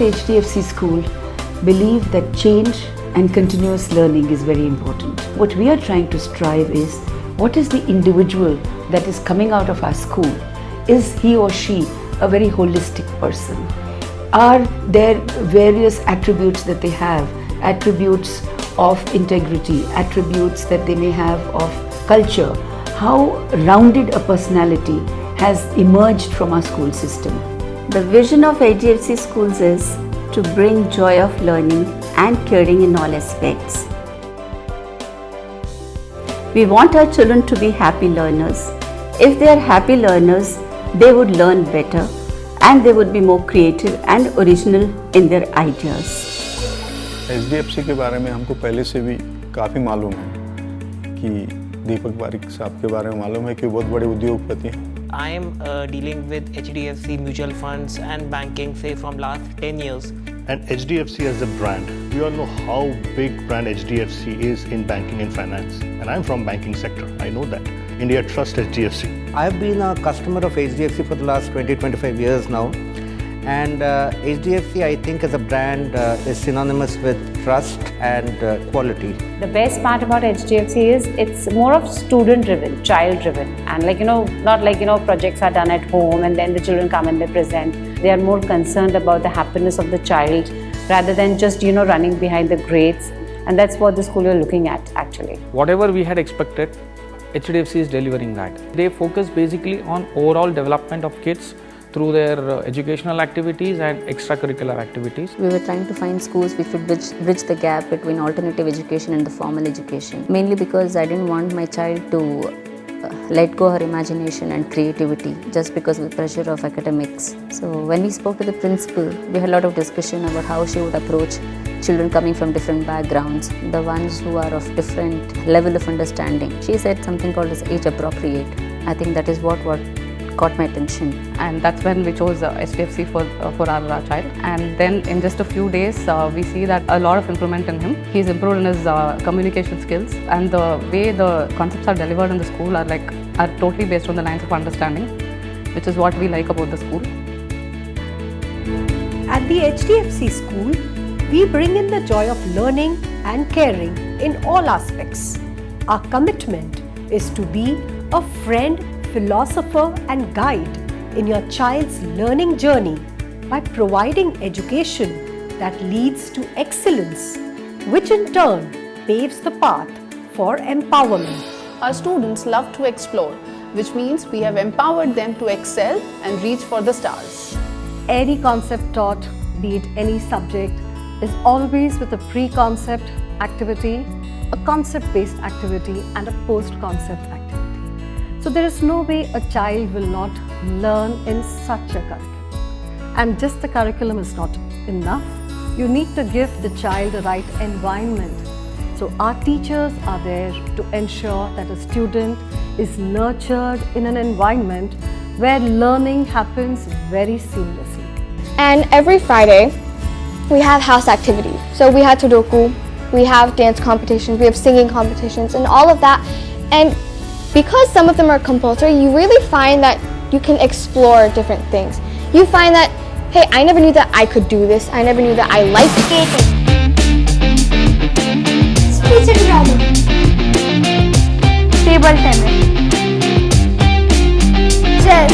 the HDFC school believe that change and continuous learning is very important. What we are trying to strive is, what is the individual that is coming out of our school? Is he or she a very holistic person? Are there various attributes that they have, attributes of integrity, attributes that they may have of culture? How rounded a personality has emerged from our school system? The vision of HDFC schools is to bring joy of learning and caring in all aspects. We want our children to be happy learners. If they are happy learners, they would learn better and they would be more creative and original in their ideas. HDFC के बारे में हमको पहले से भी काफ़ी मालूम है कि दीपक पारेख साहब के बारे में मालूम है कि बहुत बड़े उद्योगपति हैं. I am dealing with HDFC mutual funds and banking say from last 10 years. And HDFC as a brand, we all know how big brand HDFC is in banking and finance. And I'm from banking sector, I know that. India trusts HDFC. I've been a customer of HDFC for the last 20-25 years now. And HDFC, I think, as a brand is synonymous with trust and quality. The best part about HDFC is it's more of student-driven, child-driven, and not like projects are done at home and then the children come and they present. They are more concerned about the happiness of the child rather than just running behind the grades, and that's what the school you're looking at actually. Whatever we had expected, HDFC is delivering that. They focus basically on overall development of kids through their educational activities and extracurricular activities. We were trying to find schools which would bridge the gap between alternative education and the formal education. Mainly because I didn't want my child to let go her imagination and creativity just because of the pressure of academics. So when we spoke to the principal, we had a lot of discussion about how she would approach children coming from different backgrounds, the ones who are of different level of understanding. She said something called as age appropriate. I think that is what caught my attention, and that's when we chose HDFC for our child. And then in just a few days we see that a lot of improvement in him. He's improved in his communication skills, and the way the concepts are delivered in the school are totally based on the lines of understanding, which is what we like about the school. At the HDFC school, we bring in the joy of learning and caring in all aspects. Our commitment is to be a friend, philosopher and guide in your child's learning journey by providing education that leads to excellence, which in turn paves the path for empowerment. Our students love to explore, which means we have empowered them to excel and reach for the stars. Any concept taught, be it any subject, is always with a pre-concept activity, a concept-based activity and a post-concept activity. So there is no way a child will not learn in such a curriculum. And just the curriculum is not enough. You need to give the child the right environment. So our teachers are there to ensure that a student is nurtured in an environment where learning happens very seamlessly. And every Friday, we have house activities. So we have Sudoku, we have dance competitions, we have singing competitions and all of that. And because some of them are compulsory, you really find that you can explore different things. You find that, hey, I never knew that I could do this. I never knew that I liked skating. Speech and drama. Table tennis. Chess.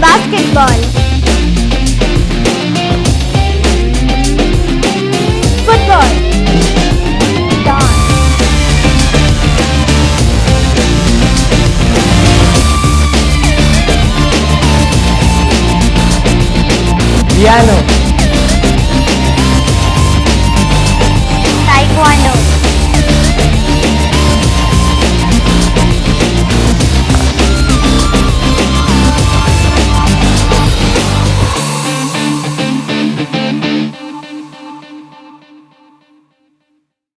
Basketball.